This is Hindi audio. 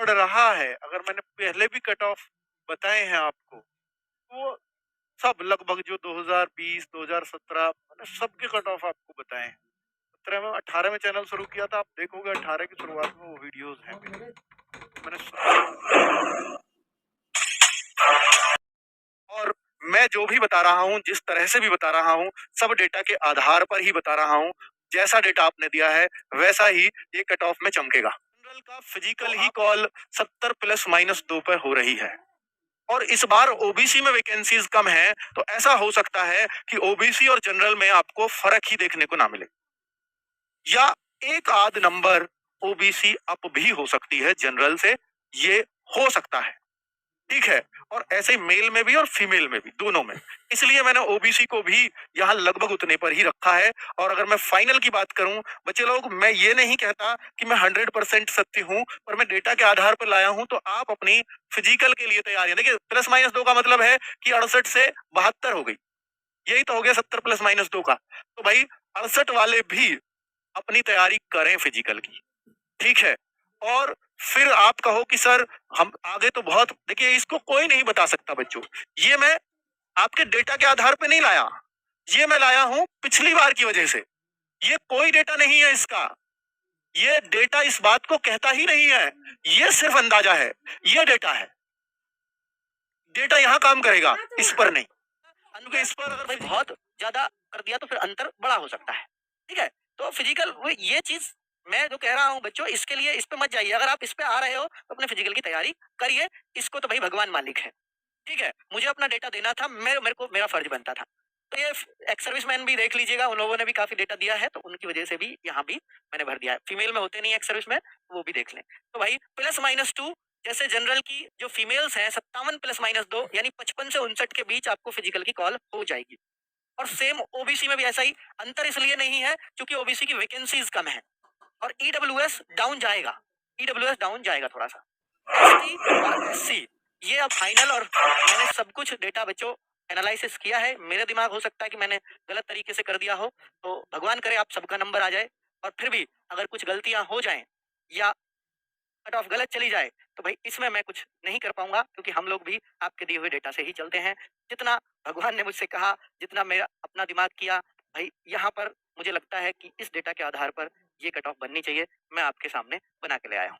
पड़ रहा है, अगर मैंने पहले भी कट ऑफ बताए हैं आपको, तो सब लगभग जो 2020, 2017 मैंने सबके कट ऑफ आपको बताए हैं। 17 में 18 में चैनल शुरू किया था, आप देखोगे 18 की शुरुआत में वो वीडियोस हैं मेरे। मैंने और मैं जो भी बता रहा हूँ, जिस तरह से भी बता रहा हूँ, सब डेटा के आधार पर ही बता रहा हूँ। जैसा डेटा आपने दिया है, वैसा ही ये कट ऑफ में चमकेगा। जनरल का फिजिकल ही कॉल 70 प्लस माइनस 2 पर हो रही है। और इस बार ओबीसी में वैकेंसीज कम है, तो ऐसा हो सकता है कि ओबीसी और जनरल में आपको फर्क ही देखने को ना मिले, या एक आध नंबर ओबीसी अप भी हो सकती है जनरल से, ये हो सकता है। ठीक है, और ऐसे मेल में भी और फीमेल में भी, दोनों में। इसलिए मैंने ओबीसी को भी यहाँ लगभग उतने पर ही रखा है। और अगर मैं फाइनल की बात करूं बच्चे लोग, मैं ये नहीं कहता कि मैं 100% सत्य हूं, पर मैं डेटा के आधार पर लाया हूं। तो आप अपनी फिजिकल के लिए तैयारी, देखिए प्लस माइनस 2 का मतलब है कि 68 से 72 हो गई, यही तो हो गया 70 प्लस माइनस 2 का। तो भाई 68 वाले भी अपनी तैयारी करें फिजिकल की, ठीक है। और फिर आप कहो कि सर हम आगे तो बहुत, देखिए इसको कोई नहीं बता सकता बच्चों, ये मैं आपके डेटा के आधार पे नहीं लाया, ये मैं लाया हूं पिछली बार की वजह से। ये कोई डेटा नहीं है इसका, ये डेटा इस बात को कहता ही नहीं है, ये सिर्फ अंदाजा है, ये डेटा है। डेटा यहाँ काम करेगा, इस पर नहीं। क्योंकि इस पर अगर भाई बहुत ज्यादा कर दिया तो फिर अंतर बड़ा हो सकता है, ठीक है। तो फिजिकल वो ये चीज मैं जो कह रहा हूँ बच्चों, इसके लिए इस पे मत जाइए। अगर आप इस पे आ रहे हो तो अपने फिजिकल की तैयारी करिए, इसको तो भाई भगवान मालिक है, ठीक है। मुझे अपना डेटा देना था, मेरे को मेरा फर्ज बनता था। तो ये एक्स सर्विसमैन भी देख लीजिएगा, उन लोगों ने भी काफी डेटा दिया है, तो उनकी वजह से भी यहाँ भी मैंने भर दिया है। फीमेल में होते नहीं एक्स सर्विसमैन, वो भी देख लें। तो भाई प्लस माइनस 2, जैसे जनरल की जो फीमेल्स हैं 57 प्लस माइनस 2 यानी 55 से 59 के बीच आपको फिजिकल की कॉल हो जाएगी। और सेम ओबीसी में भी ऐसा ही। अंतर इसलिए नहीं है क्योंकि ओबीसी की वैकेंसीज कम है और ईडब्ल्यूएस डाउन जाएगा, ईडब्ल्यूएस डाउन जाएगा थोड़ा सा। एसटी और एससी ये अब फाइनल, और मैंने सब कुछ डेटा बच्चों एनालिसिस किया है। मेरे दिमाग हो सकता है कि मैंने गलत तरीके से कर दिया हो, तो भगवान करे आप सबका नंबर आ जाए। और फिर भी अगर कुछ गलतियां हो जाएं या कट ऑफ गलत चली जाए, तो भाई इसमें मैं कुछ नहीं कर पाऊंगा, क्योंकि हम लोग भी आपके दिए हुए डेटा से ही चलते हैं। जितना भगवान ने मुझसे कहा, जितना मेरा अपना दिमाग किया, भाई यहाँ पर मुझे लगता है कि इस डेटा के आधार पर ये कट ऑफ बननी चाहिए। मैं आपके सामने बना के ले आया हूँ।